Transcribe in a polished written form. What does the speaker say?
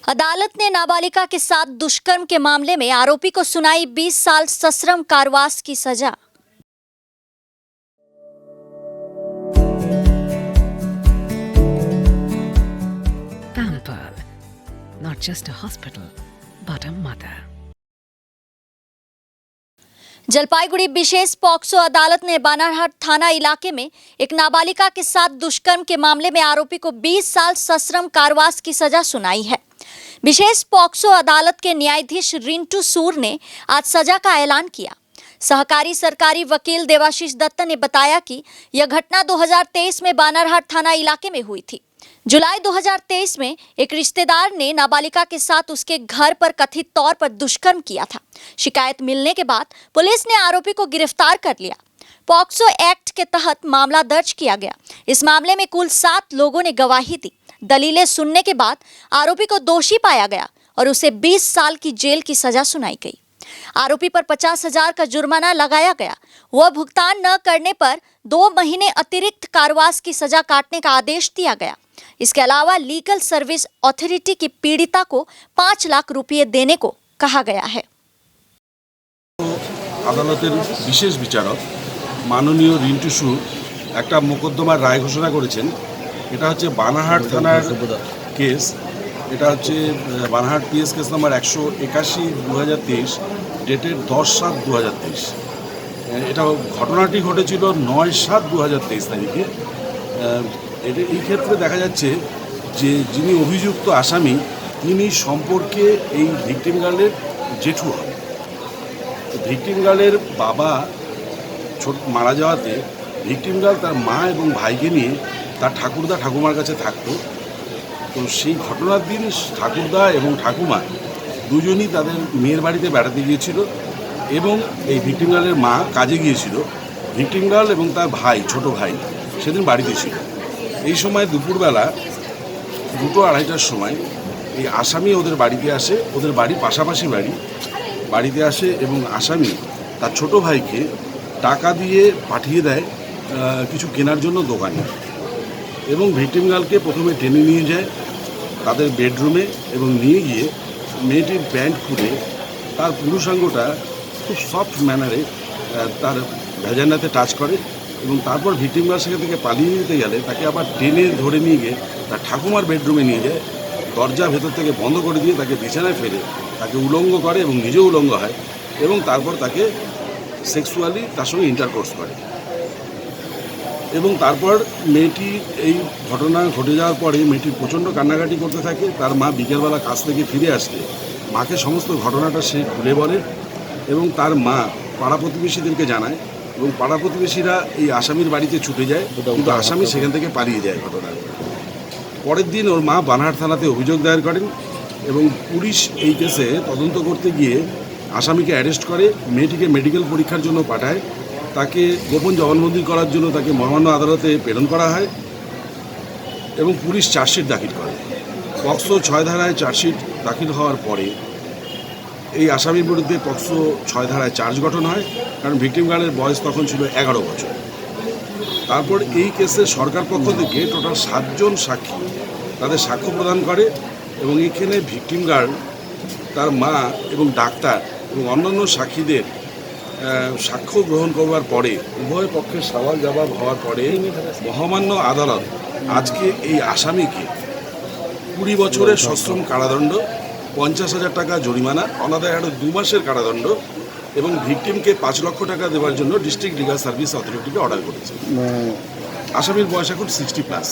अदालत ने नाबालिगा के साथ दुष्कर्म के मामले में आरोपी को सुनाई 20 साल सश्रम कारावास की सजा। Pampered, not just a hospital, but a mother. Jalpaiguri विशेष पॉक्सो अदालत ने बानारहाट थाना इलाके में एक नाबालिगा के साथ दुष्कर्म के मामले में आरोपी को 20 साल सश्रम कारावास की सजा सुनाई है। विशेष पॉक्सो अदालत के न्यायाधीश रिंटू सूर ने आज सजा का ऐलान किया। सहकारी सरकारी वकील देवाशीष दत्त ने बताया कि यह घटना 2023 में बानारहाट थाना इलाके में हुई थी। जुलाई 2023 में एक रिश्तेदार ने नाबालिगा के साथ उसके घर पर कथित तौर पर दुष्कर्म किया था। शिकायत मिलने के बाद पुलिस ने आरोपी को गिरफ्तार कर लिया। पॉक्सो एक्ट के तहत मामला दर्ज किया गया। इस मामले में कुल 7 लोगों ने गवाही दी। दलीलें सुनने के बाद आरोपी को दोषी पाया गया और उसे 20 साल की जेल की सजा सुनाई गई। आरोपी पर 50,000 का जुर्माना लगाया गया। वह भुगतान न करने पर 2 महीने अतिरिक्त कारावास की सजा काटने का आदेश दिया गया। इसके अलावा लीगल सर्विस अथॉरिटी की पीड़िता को 5 लाख रुपये देने को कहा गया है। আদালতের বিশেষ বিচারক মাননীয় রিন্টু সুর একটা মোকদ্দমার রায় ঘোষণা করেছেন। এটা হচ্ছে বানারহাট থানার কেস। এটা হচ্ছে Banarhat PS case number 181/2023 dated 10/7/2023। এটা ঘটনাটি ঘটেছিল 9/7/2023 তারিখে। এই ক্ষেত্রে দেখা যাচ্ছে যে যিনি অভিযুক্ত আসামি তিনি সম্পর্কে এই ভিকটিম গার্লের জেঠু হন। ভিকটিম গার্লের বাবা মারা যাওয়াতে ভিকটিম গার্ল তার মা এবং ভাইকে নিয়ে তার ঠাকুরদা ঠাকুমার কাছে থাকতো। তো সেই ঘটনার দিন ঠাকুরদা এবং ঠাকুমা দুজনই তাদের মেয়ের বাড়িতে বেড়াতে গিয়েছিল এবং এই ভিকটিম গার্লের মা কাজে গিয়েছিল। ভিকটিম গার্ল এবং তার ভাই ছোট ভাই সেদিন বাড়িতে ছিল। এই সময় দুপুরবেলা 2-2:30টার সময় এই আসামি ওদের বাড়িতে আসে। ওদের বাড়ি পাশাপাশি বাড়িতে আসে এবং আসামি তার ছোট ভাইকে টাকা দিয়ে পাঠিয়ে দেয় কিছু কেনার জন্য দোকানে এবং ভিকটিম গার্লকে প্রথমে টেনে নিয়ে যায় তাদের বেডরুমে এবং নিয়ে গিয়ে মেয়েটির প্যান্ট খুলে তার পুরুষাঙ্গটা খুব সফট ম্যানারে তার ভ্যাজানাতে টাচ করে এবং তারপর ভিকটিম গার্ল সেখান থেকে পালিয়ে নিতে গেলে তাকে আবার টেনে ধরে নিয়ে গিয়ে তার ঠাকুমার বেডরুমে নিয়ে যায়। দরজা ভেতর থেকে বন্ধ করে দিয়ে তাকে বিছানায় ফেলে তাকে উলঙ্গ করে এবং নিজেও উলঙ্গ হয় এবং তারপর তাকে সেক্সুয়ালি তার সঙ্গে ইন্টারকোর্স করে এবং তারপর মেয়েটি এই ঘটনা ঘটে যাওয়ার পরে মেয়েটি প্রচণ্ড কান্নাকাটি করতে থাকে। তার মা বিকেলবেলা কাজ থেকে ফিরে আসলে মাকে সমস্ত ঘটনাটা সে খুলে বলে এবং তার মা পাড়া প্রতিবেশীদেরকে জানায় এবং পাড়া প্রতিবেশীরা এই আসামির বাড়িতে ছুটে যায় কিন্তু আসামি সেখান থেকে পালিয়ে যায়। ঘটনার পরের দিন ওর মা বানারহাট থানাতে অভিযোগ দায়ের করেন এবং পুলিশ এই কেসে তদন্ত করতে গিয়ে আসামিকে অ্যারেস্ট করে, মেয়েটিকে মেডিকেল পরীক্ষার জন্য পাঠায়, তাকে গোপন জবানবন্দি করার জন্য তাকে মহামান্য আদালতে প্রেরণ করা হয় এবং পুলিশ চার্জশিট দাখিল করে। পক্সো 6 ধারায় চার্জশিট দাখিল হওয়ার পরে এই আসামির বিরুদ্ধে পক্সো 6 ধারায় চার্জ গঠন হয়, কারণ ভিকটিম গার্লের বয়স তখন ছিল 11 বছর। তারপর এই কেসে সরকার পক্ষ থেকে টোটাল 7 জন সাক্ষী তাদের সাক্ষ্য প্রদান করে এবং এখানে ভিকটিম গার্ল, তার মা এবং ডাক্তার এবং অন্যান্য সাক্ষীদের সাক্ষ্য গ্রহণ করবার পরে উভয় পক্ষের সওয়াল জবাব হওয়ার পরে মহামান্য আদালত আজকে এই আসামিকে 20 বছরের সশ্রম কারাদণ্ড, 50,000 টাকা জরিমানা, অনাদায় আরও 2 মাসের কারাদণ্ড এবং ভিকটিমকে 5 লক্ষ টাকা দেওয়ার জন্য ডিস্ট্রিক্ট লিগাল সার্ভিস অথরিটিকে অর্ডার করেছে। আসামির বয়স এখন 60+।